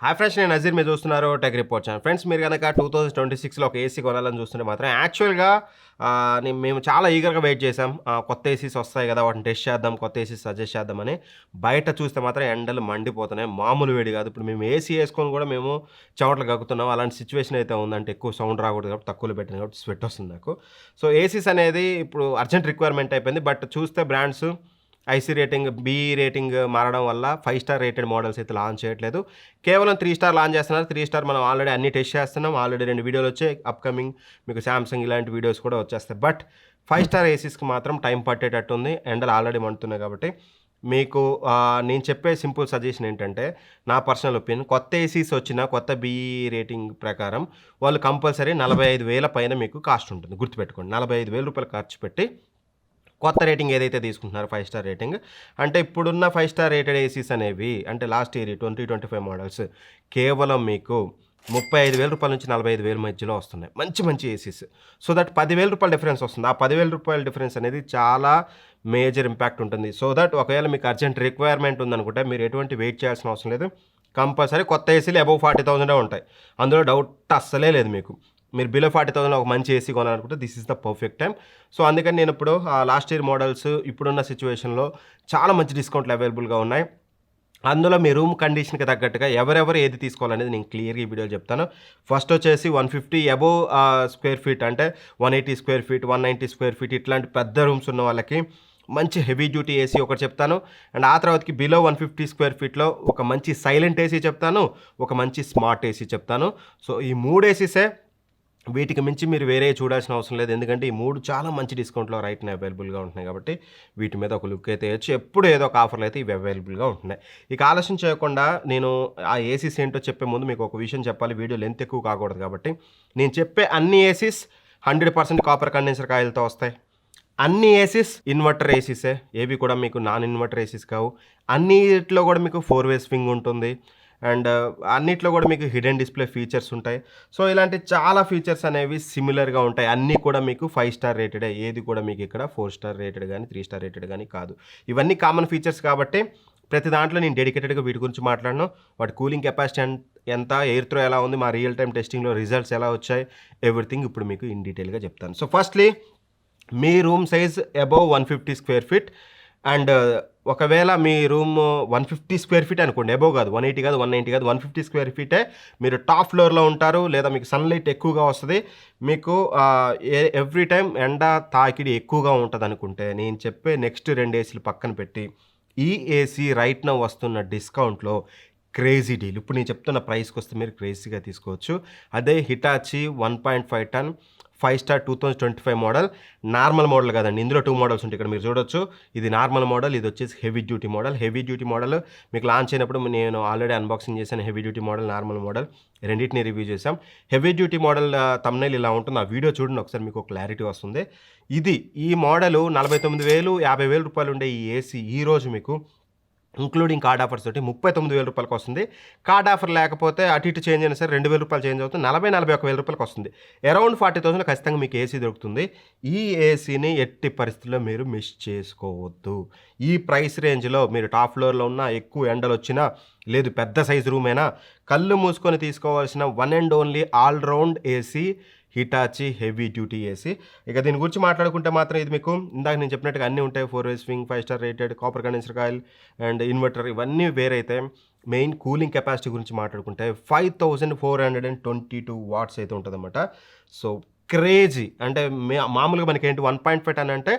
Hi friends, నేను నజీర్. మీరు చూస్తున్నారు టెక్ రిపోర్ట్ ఛానల్. ఫ్రెండ్స్, మీరు కనుక 2026లో ఒక ఏసీ కొనాలని చూస్తుంటే మాత్రం యాక్చువల్గా మేము చాలా ఈగర్గా వెయిట్ చేసాం. కొత్త ఏసీస్ వస్తాయి కదా, వాటిని టెస్ట్ చేద్దాం, కొత్త ఏసీస్ సజెస్ట్ చేద్దామని. బయట చూస్తే మాత్రం ఎండలు మండిపోతున్నాయి, మామూలు వేడి కాదు. ఇప్పుడు మేము ఏసీ వేసుకొని కూడా మేము చెమటలు కక్కుతున్నాం. అలాంటి సిచ్యువేషన్ అయితే ఉందంటే ఎక్కువ సౌండ్ రాకూడదు కాబట్టి తక్కువలో పెట్టింది కాబట్టి స్వెట్ వస్తుంది నాకు. సో ఏసీస్ అనేది ఇప్పుడు అర్జెంట్ రిక్వైర్మెంట్ అయిపోయింది. బట్ చూస్తే బ్రాండ్స్ ఐసీ రేటింగ్, బీ రేటింగ్ మారడం వల్ల 5 స్టార్ రేటెడ్ మోడల్స్ అయితే లాంచ్ చేయట్లేదు. కేవలం 3 స్టార్ లాంచ్ చేస్తున్నారు. 3 స్టార్ మనం ఆల్రెడీ అన్ని టెస్ట్ చేస్తున్నాం. ఆల్రెడీ 2 వీడియోలు వచ్చాయి. అప్కమింగ్ మీకు శాంసంగ్ ఇలాంటి వీడియోస్ కూడా వచ్చేస్తాయి. బట్ 5 స్టార్ ఏసీస్కి మాత్రం టైం పట్టేటట్టు ఉంది. ఎండలు ఆల్రెడీ మండుతున్నాయి కాబట్టి మీకు నేను చెప్పే సింపుల్ సజెషన్ ఏంటంటే, నా పర్సనల్ ఒపీనియన్, కొత్త ఏసీస్ వచ్చిన కొత్త బీఈ రేటింగ్ ప్రకారం వాళ్ళు కంపల్సరీ 45,000 పైన మీకు కాస్ట్ ఉంటుంది. గుర్తుపెట్టుకోండి, 45,000 రూపాయలు ఖర్చు పెట్టి కొత్త రేటింగ్ ఏదైతే తీసుకుంటున్నారో 5 స్టార్ రేటింగ్, అంటే ఇప్పుడున్న 5 స్టార్ రేటెడ్ ఏసీస్ అనేవి, అంటే లాస్ట్ ఇయర్ 2025 మోడల్స్ కేవలం మీకు 35,000 రూపాయల నుంచి 45,000 మధ్యలో వస్తున్నాయి. మంచి మంచి ఏసీస్. సో దట్ 10,000 రూపాయల డిఫరెన్స్ వస్తుంది. ఆ 10,000 రూపాయల డిఫరెన్స్ అనేది చాలా మేజర్ ఇంపాక్ట్ ఉంటుంది. సో దట్ ఒకవేళ మీకు అర్జెంట్ రిక్వైర్మెంట్ ఉందనుకుంటే మీరు ఎటువంటి వెయిట్ చేయాల్సిన అవసరం లేదు. కంపల్సరీ కొత్త ఏసీలు అబౌవ్ 40,000 ఉంటాయి. అందులో డౌట్ అస్సలే లేదు మీకు. మీరు బిలో 40,000 ఒక మంచి ఏసీ కొనాలనుకుంటే this is the perfect time. So అందుకని నేను ఇప్పుడు లాస్ట్ ఇయర్ మోడల్స్ ఇప్పుడున్న సిచ్యువేషన్లో చాలా మంచి డిస్కౌంట్లు అవైలబుల్గా ఉన్నాయి. అందులో మీ రూమ్ కండిషన్కి తగ్గట్టుగా ఎవరెవరు ఏది తీసుకోవాలనేది నేను క్లియర్గా ఈ వీడియోలో చెప్తాను. ఫస్ట్ వచ్చేసి 150 అబోవ్ స్క్వేర్ ఫీట్, అంటే 180 స్క్వేర్ ఫీట్, 190 స్క్వేర్ ఫీట్ ఇట్లాంటి పెద్ద రూమ్స్ ఉన్న వాళ్ళకి మంచి హెవీ డ్యూటీ ఏసీ ఒకటి చెప్తాను. అండ్ ఆ తర్వాతకి బిలో 150 స్క్వేర్ ఫీట్లో ఒక మంచి సైలెంట్ ఏసీ చెప్తాను, ఒక మంచి స్మార్ట్ ఏసీ చెప్తాను. సో ఈ 3 ఏసీసే, వీటికి మించి మీరు వేరే చూడాల్సిన అవసరం లేదు. ఎందుకంటే ఈ 3 చాలా మంచి డిస్కౌంట్లో రైట్న అవైలబుల్గా ఉంటున్నాయి కాబట్టి వీటి మీద ఒక లుక్ అయితే వేయచ్చు. ఎప్పుడు ఏదో ఒక ఆఫర్లు అయితే ఇవి అవైలబుల్గా ఉంటున్నాయి. ఇక ఆలస్యం చేయకుండా నేను ఆ ఏసీస్ ఏంటో చెప్పే ముందు మీకు ఒక విషయం చెప్పాలి. వీడియో లెంత్ ఎక్కువ కాకూడదు కాబట్టి నేను చెప్పే అన్ని ఏసీస్ 100% కాపర్ కండెన్సర్ కాయిల్తో వస్తాయి. అన్ని ఏసీస్ ఇన్వర్టర్ ఏసీసే, ఏవి కూడా మీకు నాన్ ఇన్వర్టర్ ఏసీస్ కావు. అన్నిట్లో కూడా మీకు 4 వే స్వింగ్ ఉంటుంది. అండ్ అన్నిట్లో కూడా మీకు హిడెన్ డిస్ప్లే ఫీచర్స్ ఉంటాయి. సో ఇలాంటి చాలా ఫీచర్స్ అనేవి సిమిలర్గా ఉంటాయి. అన్నీ కూడా మీకు 5 స్టార్ రేటెడే. ఏది కూడా మీకు ఇక్కడ 4 స్టార్ రేటెడ్ కానీ 3 స్టార్ రేటెడ్ కానీ కాదు. ఇవన్నీ కామన్ ఫీచర్స్ కాబట్టి ప్రతి దాంట్లో నేను డెడికేటెడ్గా వీటి గురించి మాట్లాడను. వాటి కూలింగ్ కెపాసిటీ ఎంత, ఎయిర్ త్రో ఎలా ఉంది, మా రియల్ టైం టెస్టింగ్లో రిజల్ట్స్ ఎలా వచ్చాయి, ఎవ్రీథింగ్ ఇప్పుడు మీకు ఇన్ డీటెయిల్గా చెప్తాను. So firstly, me room size above 150 square feet. And ఒకవేళ మీ రూమ్ 150 స్క్వేర్ ఫీట్ అనుకోండి, అబోవ్ కాదు, 180 కాదు, 190 కాదు, 150 స్క్వేర్ ఫీటే. మీరు టాప్ ఫ్లోర్లో ఉంటారు, లేదా మీకు సన్లైట్ ఎక్కువగా వస్తుంది, మీకు ఎవ్రీ టైం ఎండ తాకిడి ఎక్కువగా ఉంటుంది అనుకుంటే, నేను చెప్పే నెక్స్ట్ 2 ఏసీలు పక్కన పెట్టి ఈ ఏసీ రైట్ నౌ వస్తున్న డిస్కౌంట్లో క్రేజీ డీల్. ఇప్పుడు నేను చెప్తున్న ప్రైస్కి వస్తే మీరు క్రేజీగా తీసుకోవచ్చు. అదే హిటాచి 1.5 టన్ 5 స్టార్ 2025 మోడల్. నార్మల్ మోడల్ కాదండి, ఇందులో 2 మోడల్స్ ఉంటాయి. ఇక్కడ మీరు చూడొచ్చు, ఇది నార్మల్ మోడల్, ఇది వచ్చేసి heavy duty model. Heavy duty model మీకు లాంచ్ అయినప్పుడు నేను ఆల్రెడీ అన్బాక్సింగ్ చేశాను. Heavy duty model, normal model రెండింటిని రివ్యూ చేసాం. హెవీ డ్యూటీ మోడల్ థంబ్నెయిల్ ఇలా ఉంటుంది. ఆ వీడియో చూడండి ఒకసారి, మీకు క్లారిటీ వస్తుంది. ఈ మోడల్ 49,000 50,000 రూపాయలు ఉండే ఈ ఏసీ ఈరోజు మీకు ఇంక్లూడింగ్ కార్డ్ ఆఫర్స్ తోటి 39,000 రూపాయలకి వస్తుంది. కార్డ్ ఆఫర్ లేకపోతే అటు ఇటు చేంజ్ అయినా సరే 2,000 రూపాయలు చేంజ్ అవుతుంది, 41,000 రూపాయలకి వస్తుంది. అరౌండ్ 40,000 ఖచ్చితంగా మీకు ఏసీ దొరుకుతుంది. ఈ ఏసీని ఎట్టి పరిస్థితుల్లో మీరు మిస్ చేసుకోవద్దు. ఈ ప్రైస్ రేంజ్లో మీరు టాప్ ఫ్లోర్లో ఉన్న, ఎక్కువ ఎండలు వచ్చినా, లేదు పెద్ద సైజు రూమ్ అయినా, కళ్ళు మూసుకొని తీసుకోవాల్సిన one and only all round AC Hitachi heavy duty AC. ఇక దీని గురించి మాట్లాడుకుంటే మాత్రం ఇది మీకు ఇందాక నేను చెప్పినట్టుగా అన్నీ ఉంటాయి. 4 way swing, 5 star rated, copper condenser coil and inverter, ఇవన్నీ వేరైతే మెయిన్ కూలింగ్ కెపాసిటీ గురించి మాట్లాడుకుంటే 5422 వాట్స్ అయితే ఉంటుందన్నమాట. So crazy. అంటే మామూలుగా మనకి ఏంటి 1.5 టన్ అంటే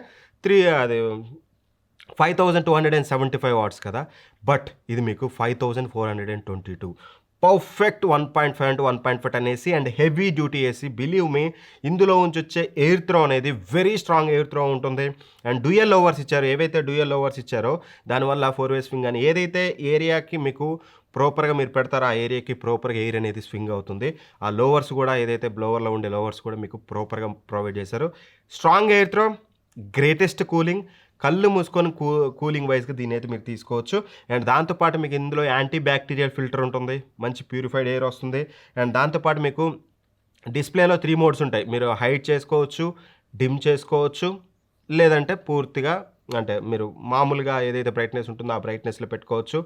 5275 వాట్స్ కదా. బట్ ఇది మీకు 5422 పర్ఫెక్ట్ 1.5 అంటే 1.5 ton AC and heavy duty AC. Believe me, ఇందులో నుంచి వచ్చే ఎయిర్ త్రో అనేది వెరీ స్ట్రాంగ్ ఎయిర్ త్రో ఉంటుంది. అండ్ డ్యూయల్ లోవర్స్ ఇచ్చారు. ఏవైతే డ్యూయల్ లోవర్స్ ఇచ్చారో దానివల్ల 4 వే స్వింగ్ అని ఏదైతే ఏరియాకి మీకు ప్రాపర్గా మీరు పెడతారో ఆ ఏరియాకి ప్రాపర్గా ఎయిర్ అనేది స్వింగ్ అవుతుంది. ఆ లోవర్స్ కూడా, ఏదైతే బ్లోవర్లో ఉండే లోవర్స్ కూడా మీకు ప్రాపర్గా ప్రొవైడ్ చేశారు. Strong air throw, greatest cooling. కళ్ళు మూసుకొని కూలింగ్ వైజ్గా దీని అయితే మీరు తీసుకోవచ్చు. అండ్ దాంతోపాటు మీకు ఇందులో యాంటీ బ్యాక్టీరియల్ ఫిల్టర్ ఉంటుంది, మంచి ప్యూరిఫైడ్ ఎయిర్ వస్తుంది. అండ్ దాంతోపాటు మీకు డిస్ప్లేలో 3 మోడ్స్ ఉంటాయి. మీరు హైడ్ చేసుకోవచ్చు, డిమ్ చేసుకోవచ్చు, లేదంటే పూర్తిగా, అంటే మీరు మామూలుగా ఏదైతే బ్రైట్నెస్ ఉంటుందో ఆ బ్రైట్నెస్లో పెట్టుకోవచ్చు.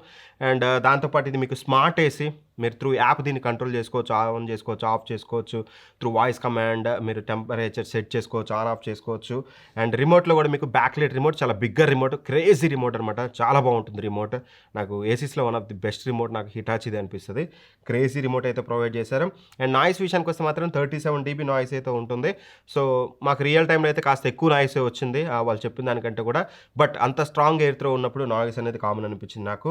అండ్ దాంతోపాటు ఇది మీకు స్మార్ట్ ఏసీ. మీరు త్రూ యాప్ దీన్ని కంట్రోల్ చేసుకోవచ్చు, ఆన్ చేసుకోవచ్చు, ఆఫ్ చేసుకోవచ్చు. త్రూ వాయిస్ కమాండ్ మీరు టెంపరేచర్ సెట్ చేసుకోవచ్చు, ఆన్ ఆఫ్ చేసుకోవచ్చు. అండ్ రిమోట్లో కూడా మీకు బ్యాక్లైట్ రిమోట్, చాలా బిగ్గర్ రిమోట్, క్రేజీ రిమోట్ అనమాట. చాలా బాగుంటుంది రిమోట్. నాకు ఏసీస్లో one of the best remote నాకు హిటాచిది అనిపిస్తుంది. క్రేజీ రిమోట్ అయితే ప్రొవైడ్ చేశారు. అండ్ నాయిస్ విషయానికి వస్తే మాత్రం 37 dB నాయిస్ అయితే ఉంటుంది. సో మాకు రియల్ టైంలో అయితే కాస్త ఎక్కువ నాయిస్ వచ్చింది వాళ్ళు చెప్పిన దానికంటే కూడా. బట్ అంత స్ట్రాంగ్ ఎయిర్ త్రో ఉన్నప్పుడు నాయిస్ అనేది కామన్ అనిపించింది నాకు.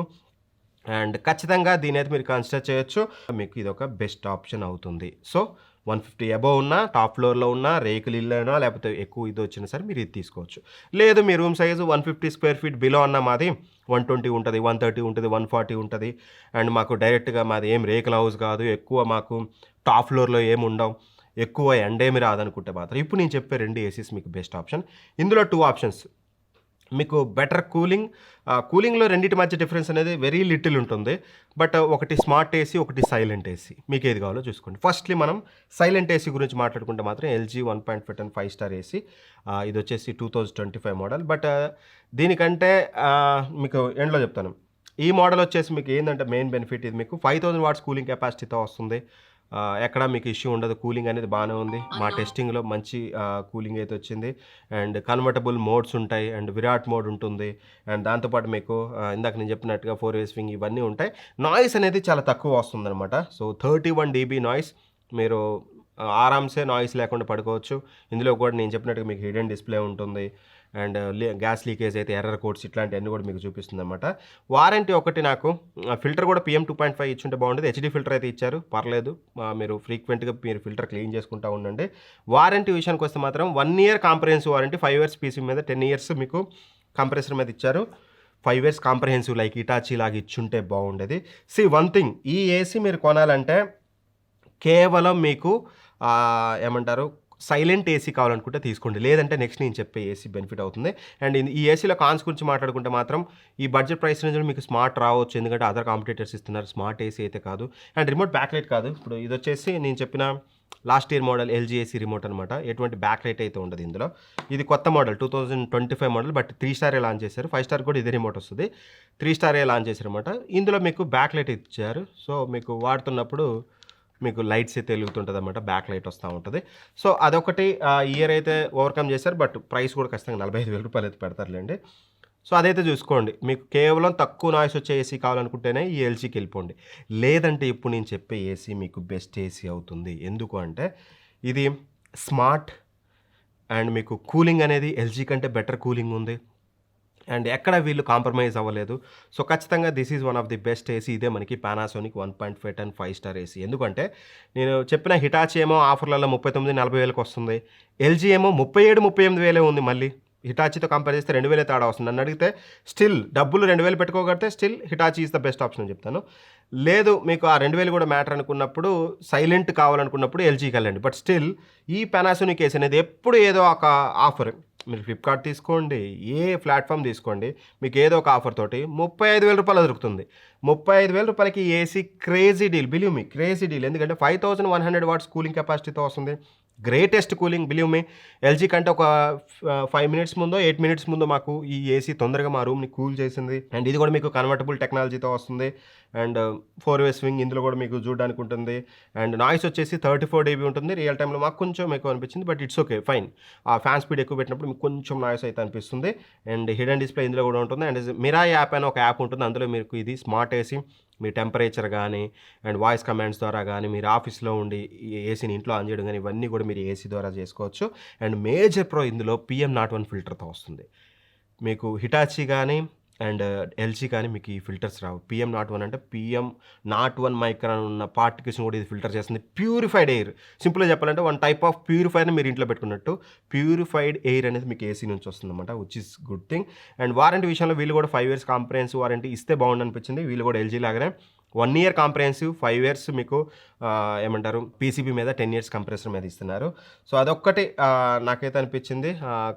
అండ్ ఖచ్చితంగా దీని అయితే మీరు కన్సిడర్ చేయొచ్చు. మీకు ఇది ఒక బెస్ట్ ఆప్షన్ అవుతుంది. సో 150 అబోవ్ ఉన్నా, టాప్ ఫ్లోర్లో ఉన్నా, రేకులు ఇల్లు అయినా, లేకపోతే ఎక్కువ ఇది వచ్చినా సరే మీరు ఇది తీసుకోవచ్చు. లేదు మీ room size 150 square feet below అన్న మాది 120 ఉంటుంది, 130 ఉంటుంది, 140 ఉంటుంది. అండ్ మాకు డైరెక్ట్గా మాది ఏం రేకుల హౌస్ కాదు, ఎక్కువ మాకు టాప్ ఫ్లోర్లో ఏమి ఉండవు, ఎక్కువ ఎండేమి రాదనుకుంటే మాత్రం ఇప్పుడు నేను చెప్పే 2 ఏసీస్ మీకు బెస్ట్ ఆప్షన్. ఇందులో 2 ఆప్షన్స్. మీకు బెటర్ కూలింగ్లో రెండింటి మధ్య డిఫరెన్స్ అనేది వెరీ లిటిల్ ఉంటుంది. బట్ ఒకటి స్మార్ట్ ఏసీ, ఒకటి సైలెంట్ ఏసీ. మీకు ఏది కావాలో చూసుకోండి. ఫస్ట్లీ మనం సైలెంట్ ఏసీ గురించి మాట్లాడుకుంటే మాత్రం LG 1.5 టన్ 5 స్టార్ ఏసీ. ఇది వచ్చేసి 2025 మోడల్. బట్ దీనికంటే మీకు ఎండ్లో చెప్తాను. ఈ మోడల్ వచ్చేసి మీకు ఏంటంటే మెయిన్ బెనిఫిట్ ఇది మీకు 5000 వాట్స్ కూలింగ్ కెపాసిటీతో వస్తుంది. ఎక్కడ మీకు ఇష్యూ ఉండదు. కూలింగ్ అనేది బాగానే ఉంది. మా టెస్టింగ్లో మంచి కూలింగ్ అయితే వచ్చింది. అండ్ కన్వర్టబుల్ మోడ్స్ ఉంటాయి. అండ్ విరాట్ మోడ్ ఉంటుంది. అండ్ దాంతోపాటు మీకు ఇందాక నేను చెప్పినట్టుగా 4-way స్వింగ్ ఇవన్నీ ఉంటాయి. నాయిస్ అనేది చాలా తక్కువ వస్తుందన్నమాట. So 31 dB noise. మీరు ఆరామ్సే నాయిస్ లేకుండా పడుకోవచ్చు. ఇందులో కూడా నేను చెప్పినట్టుగా మీకు హిడెన్ డిస్ప్లే ఉంటుంది. అండ్ గ్యాస్ లీకేజ్ అయితే ఎర్రర్ కోడ్స్ ఇట్లాంటివన్నీ కూడా మీకు చూపిస్తుంది అనమాట. వారంటీ ఒకటి నాకు ఫిల్టర్ కూడా PM 2.5 ఇచ్చుంటే బాగుంటుంది. HD ఫిల్టర్ అయితే ఇచ్చారు, పర్లేదు. మీరు ఫ్రీక్వెంట్గా మీరు ఫిల్టర్ క్లీన్ చేసుకుంటూ ఉండండి. వారంటీ విషయానికి వస్తే మాత్రం 1 year comprehensive warranty, 5 years PC మీద, 10 years మీకు కంప్రెసర్ మీద ఇచ్చారు. 5 years కాంప్రహెన్సివ్ లైక్ ఇటాచీ లాగా ఇచ్చుంటే బాగుండేది. వన్ థింగ్, ఈ ఏసీ మీరు కొనాలంటే కేవలం మీకు ఏమంటారు సైలెంట్ ఏసీ కావాలనుకుంటే తీసుకోండి. లేదంటే నెక్స్ట్ నేను చెప్పే ఏసీ బెనిఫిట్ అవుతుంది. అండ్ ఈ ఏసీలో కాన్స్ గురించి మాట్లాడుకుంటే మాత్రం ఈ బడ్జెట్ ప్రైస్ రేంజ్లో మీకు స్మార్ట్ రావచ్చు, ఎందుకంటే అదర్ కాంపిటేటర్స్ ఇస్తున్నారు. స్మార్ట్ ఏసీ అయితే కాదు. అండ్ రిమోట్ బ్యాక్లైట్ కాదు. ఇప్పుడు ఇది వచ్చేసి నేను చెప్పిన last year model LG AC remote అనమాట. ఎటువంటి బ్యాక్లైట్ అయితే ఉండదు ఇందులో. ఇది కొత్త మోడల్ 2025 మోడల్. బట్ 3 స్టారే లాంచ్ చేశారు. 5 స్టార్ కూడా ఇదే రిమోట్ వస్తుంది. 3 స్టారే లాంచ్ చేశారు అనమాట. ఇందులో మీకు బ్యాక్లైట్ ఇచ్చారు. సో మీకు వాడుతున్నప్పుడు మీకు లైట్స్ అయితే వెలుగుతుంటుంది అనమాట. బ్యాక్ లైట్ వస్తూ ఉంటుంది. సో అదొకటి ఇయర్ అయితే ఓవర్కమ్ చేశారు. బట్ ప్రైస్ కూడా ఖచ్చితంగా 45,000 రూపాయలు అయితే పెడతారులేండి. సో అదైతే చూసుకోండి. మీకు కేవలం తక్కువ నాయిస్ వచ్చే ఏసీ కావాలనుకుంటేనే ఈ LGకి వెళ్ళిపోండి. లేదంటే ఇప్పుడు నేను చెప్పే ఏసీ మీకు బెస్ట్ ఏసీ అవుతుంది. ఎందుకు అంటే ఇది స్మార్ట్ అండ్ మీకు కూలింగ్ అనేది LG కంటే బెటర్ కూలింగ్ ఉంది. అండ్ ఎక్కడ వీళ్ళు కాంప్రమైజ్ అవ్వలేదు. సో ఖచ్చితంగా this is one of the best AC. ఇదే మనకి పానాసోనిక్ 1.5 టన్ 5 స్టార్ ఏసీ. ఎందుకంటే నేను చెప్పిన హిటాచీ ఏమో ఆఫర్లలో 39,000-40,000కి వస్తుంది. LG ఏమో 37,000-38,000 ఉంది. మళ్ళీ హిటాచీతో కంపేర్ చేస్తే 2,000 తేడా వస్తుంది. నన్ను అడిగితే స్టిల్ డబ్బులు 2,000 పెట్టుకోగలిగితే still Hitachi is the best option అని చెప్తాను. లేదు మీకు ఆ 2,000 కూడా మ్యాటర్ అనుకున్నప్పుడు, సైలెంట్ కావాలనుకున్నప్పుడు LGకి వెళ్ళండి. బట్ స్టిల్ ఈ పానాసోనిక్ ఏసీ అనేది ఎప్పుడు ఏదో ఒక ఆఫర్, మీరు ఫ్లిప్కార్ట్ తీసుకోండి, ఏ ప్లాట్ఫామ్ తీసుకోండి, మీకు ఏదో ఒక ఆఫర్ తోటి 35,000 రూపాయలు దొరుకుతుంది. 35,000 రూపాయలకి AC crazy deal. Believe me, crazy deal. ఎందుకంటే 5100 వాట్స్ కూలింగ్ కెపాసిటీతో వస్తుంది. Greatest cooling. Believe me, LG కంటే ఒక 5 minutes ముందో 8 minutes ముందో మాకు ఈ ఏసీ తొందరగా మా రూమ్ని కూల్ చేసింది. అండ్ ఇది కూడా మీకు కన్వర్టబుల్ టెక్నాలజీతో వస్తుంది. అండ్ 4-way స్వింగ్ ఇందులో కూడా మీకు చూడడానికి ఉంటుంది. అండ్ నాయిస్ వచ్చేసి 34 dB ఉంటుంది. రియల్ టైంలో మాకు కొంచెం ఎక్కువ అనిపించింది. But it's okay, fine. ఆ ఫ్యాన్ స్పీడ్ ఎక్కువ పెట్టినప్పుడు మీకు కొంచెం నాయిస్ అయితే అనిపిస్తుంది. అండ్ హిడెన్ డిస్ప్లే ఇందులో కూడా ఉంటుంది. అండ్ మిరా యాప్ అని ఒక యాప్ ఉంటుంది. అందులో మీకు ఇది స్మార్ట్ ఏసీ, మీ టెంపరేచర్ కానీ అండ్ వాయిస్ కమాండ్స్ ద్వారా కానీ, మీరు ఆఫీస్లో ఉండి ఈ ఏసీని ఇంట్లో ఆన్ చేయడం కానీ, ఇవన్నీ కూడా మీరు ఏసీ ద్వారా చేసుకోవచ్చు. అండ్ మేజర్ ప్రో ఇందులో PM01 ఫిల్టర్తో వస్తుంది. మీకు హిటాచీ కానీ అండ్ LG కానీ మీకు ఈ ఫిల్టర్స్ రావు. PM01 అంటే PM01 మైక్రాన్ ఉన్న పార్టికల్స్ని కూడా ఇది ఫిల్టర్ చేస్తుంది. Purified air. సింపుల్గా చెప్పాలంటే వన్ టైప్ ఆఫ్ ప్యూరిఫైర్ని మీరు ఇంట్లో పెట్టుకున్నట్టు ప్యూరిఫైడ్ ఎయిర్ అనేది మీకు ఏసీ నుంచి వస్తుందన్నమాట, which is good thing. And warranty విషయంలో వీళ్ళు కూడా 5 years కాంప్రహెన్సివ్ వారంటీ ఇస్తే బాగుండు అనిపించింది. వీళ్ళు కూడా LG లాగానే 1 year కాంప్రహెన్సివ్, 5 years మీకు ఏమంటారు PCB మీద, 10 years కంప్రెసర్ మీద ఇస్తున్నారు. సో అదొక్కటి నాకైతే అనిపించింది.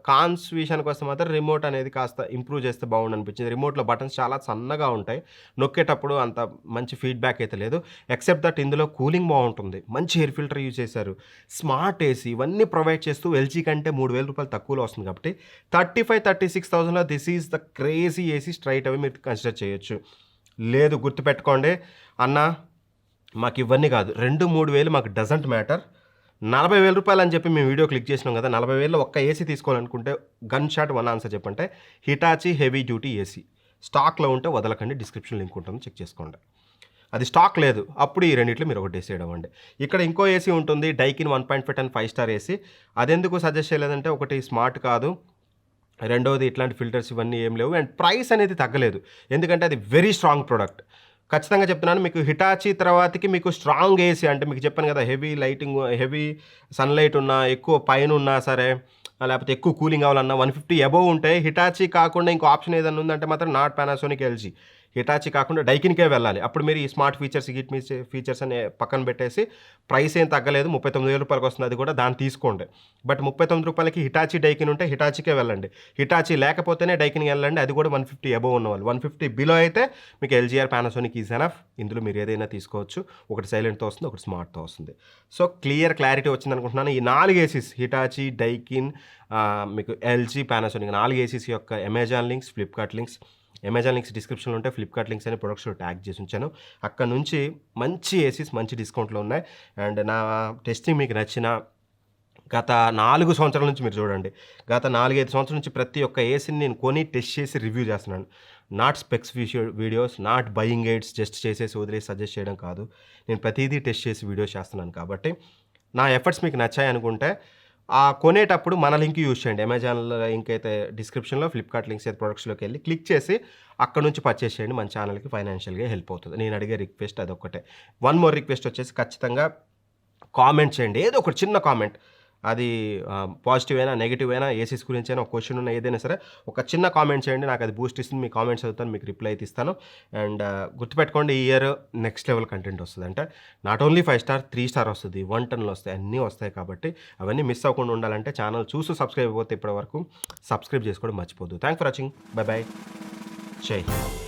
కాన్స్ విషయానికి వస్తే మాత్రం రిమోట్ అనేది కాస్త ఇంప్రూవ్ చేస్తే బాగుండు అనిపించింది. రిమోట్లో బటన్స్ చాలా సన్నగా ఉంటాయి, నొక్కేటప్పుడు అంత మంచి ఫీడ్బ్యాక్ అయితే లేదు. ఎక్సెప్ట్ దట్ ఇందులో కూలింగ్ బాగుంటుంది, మంచి ఎయిర్ ఫిల్టర్ యూజ్ చేశారు, స్మార్ట్ ఏసీ, ఇవన్నీ ప్రొవైడ్ చేస్తూ LG కంటే 3,000 రూపాయలు తక్కువలో వస్తుంది. కాబట్టి 35,000-36,000లో this is the crazy AC. Straight away మీరు కన్సిడర్ చేయొచ్చు. లేదు గుర్తుపెట్టుకోండి అన్న, మాకు ఇవన్నీ కాదు 2-3 వేలు మాకు డజంట్ మ్యాటర్. 40,000 రూపాయలు అని చెప్పి మేము వీడియో క్లిక్ చేసినాం కదా, 40,000లో ఒక్క ఏసీ తీసుకోవాలనుకుంటే గన్ షాట్ వన్ ఆన్సర్ చెప్పంటే హిటాచీ హెవీ డ్యూటీ ఏసీ. స్టాక్లో ఉంటే వదలకండి, డిస్క్రిప్షన్ లింక్ ఉంటుంది, చెక్ చేసుకోండి. అది స్టాక్ లేదు, అప్పుడు ఈ రెండిట్లో మీరు ఒకటి డిసైడ్ అవ్వండి. ఇక్కడ ఇంకో ఏసీ ఉంటుంది, డైకిన్ 1.5 టన్ 5 స్టార్ ఏసీ. అదెందుకు సజెస్ట్ చేయలేదంటే ఒకటి స్మార్ట్ కాదు, రెండోది ఇట్లాంటి ఫిల్టర్స్ ఇవన్నీ ఏం లేవు, అండ్ ప్రైస్ అనేది తగ్గలేదు. ఎందుకంటే అది వెరీ స్ట్రాంగ్ ప్రోడక్ట్. ఖచ్చితంగా చెప్తున్నాను, మీకు హిటాచీ తర్వాతకి మీకు స్ట్రాంగ్ ఏసీ అంటే మీకు చెప్పాను కదా, హెవీ లైటింగ్, హెవీ సన్లైట్ ఉన్నా, ఎక్కువ పైన ఉన్నా సరే, లేకపోతే ఎక్కువ కూలింగ్ కావాలన్నా 150 అబోవ్ ఉంటే హిటాచీ కాకుండా ఇంకో ఆప్షన్ ఏదైనా ఉందంటే మాత్రం నాట్ పానాసోనిక్, ఎల్జీ. హిటాచీ కాకుండా డైకిన్కే వెళ్ళాలి. అప్పుడు మీరు ఈ స్మార్ట్ ఫీచర్స్, గిట్ మీ ఫీచర్స్ అని పక్కన పెట్టేసి ప్రైస్ ఏం తగ్గలేదు, 39,000 రూపాయలకి వస్తుంది, అది కూడా దాన్ని తీసుకోండి. బట్ 39 రూపాయలకి హిటాచీ డైకిన్ ఉంటే హిటాచీకే వెళ్ళండి. హిటాచీ లేకపోతేనే డైకిన్కి వెళ్ళండి, అది కూడా 150 అబోవ్ ఉన్నవాళ్ళు. 150 బిలో అయితే మీకు ఎల్జీఆర్ పానాసోనిక్ ఈజ్ ఎనఫ్. ఇందులో మీరు ఏదైనా తీసుకోవచ్చు. ఒకటి సైలెంట్తో వస్తుంది, ఒకటి స్మార్ట్తో వస్తుంది. సో క్లారిటీ వచ్చింది అనుకుంటున్నాను. ఈ 4 ఏసీస్ హిటాచీ, డైకిన్, మీకు ఎల్జీ, పానాసోనిక్ 4 ఏసీస్ యొక్క Amazon links, Flipkart links, Amazon links డిస్క్రిప్షన్లో ఉంటాయి, ఫ్లిప్కార్ట్ లింక్స్ అని ప్రొడక్ట్స్లో ట్యాగ్ చేసి ఉంచాను. అక్కడ నుంచి మంచి ఏసీస్ మంచి డిస్కౌంట్లో ఉన్నాయి. అండ్ నా టెస్టింగ్ మీకు నచ్చిన గత 4 సంవత్సరాల నుంచి మీరు చూడండి, గత 4-5 సంవత్సరాల నుంచి ప్రతి ఒక్క ఏసీని నేను కొని టెస్ట్ చేసి రివ్యూ చేస్తున్నాను. Not specs videos, not buying AIDS, just చేసేసి వదిలేసి సజెస్ట్ చేయడం కాదు. నేను ప్రతిదీ టెస్ట్ చేసి వీడియోస్ చేస్తున్నాను. కాబట్టి నా ఎఫర్ట్స్ మీకు నచ్చాయి అనుకుంటే కొనేటప్పుడు మన లింక్ యూజ్ చేయండి. అమెజాన్లో లింక్ అయితే డిస్క్రిప్షన్లో, ఫ్లిప్కార్ట్ లింక్స్ అయితే ప్రొడక్ట్స్లోకి వెళ్ళి క్లిక్ చేసి అక్కడ నుంచి పర్చేస్ చేయండి. మన ఛానల్కి ఫైనాన్షియల్గా హెల్ప్ అవుతుంది. నేను అడిగే రిక్వెస్ట్ అదొక్కటే. వన్ మోర్ రిక్వెస్ట్ వచ్చేసి ఖచ్చితంగా కామెంట్ చేయండి, ఏదో ఒక చిన్న కామెంట్. అది పాజిటివ్ అయినా నెగిటివ్ అయినా, ఏసీస్ గురించి అయినా, ఒక క్వశ్చన్ ఉన్నా, ఏదైనా సరే ఒక చిన్న కామెంట్ చేయండి, నాకు అది బూస్ట్ ఇస్తుంది. మీ కామెంట్స్ చదువుతాను, మీకు రిప్లై అయితే ఇస్తాను. అండ్ గుర్తుపెట్టుకోండి, ఈ ఇయర్ నెక్స్ట్ లెవెల్ కంటెంట్ వస్తుంది. అంటే నాట్ ఓన్లీ 5 స్టార్, 3 స్టార్ వస్తుంది, 1 టన్లు వస్తాయి, అన్నీ వస్తాయి. కాబట్టి అవన్నీ మిస్ అవ్వకుండా ఉండాలంటే ఛానల్ చూసి సబ్స్క్రైబ్ అయిపోతే ఇప్పటివరకు సబ్స్క్రైబ్ చేసుకోవడం మర్చిపోద్దు. Thank for watching. Bye bye. Jai Hind.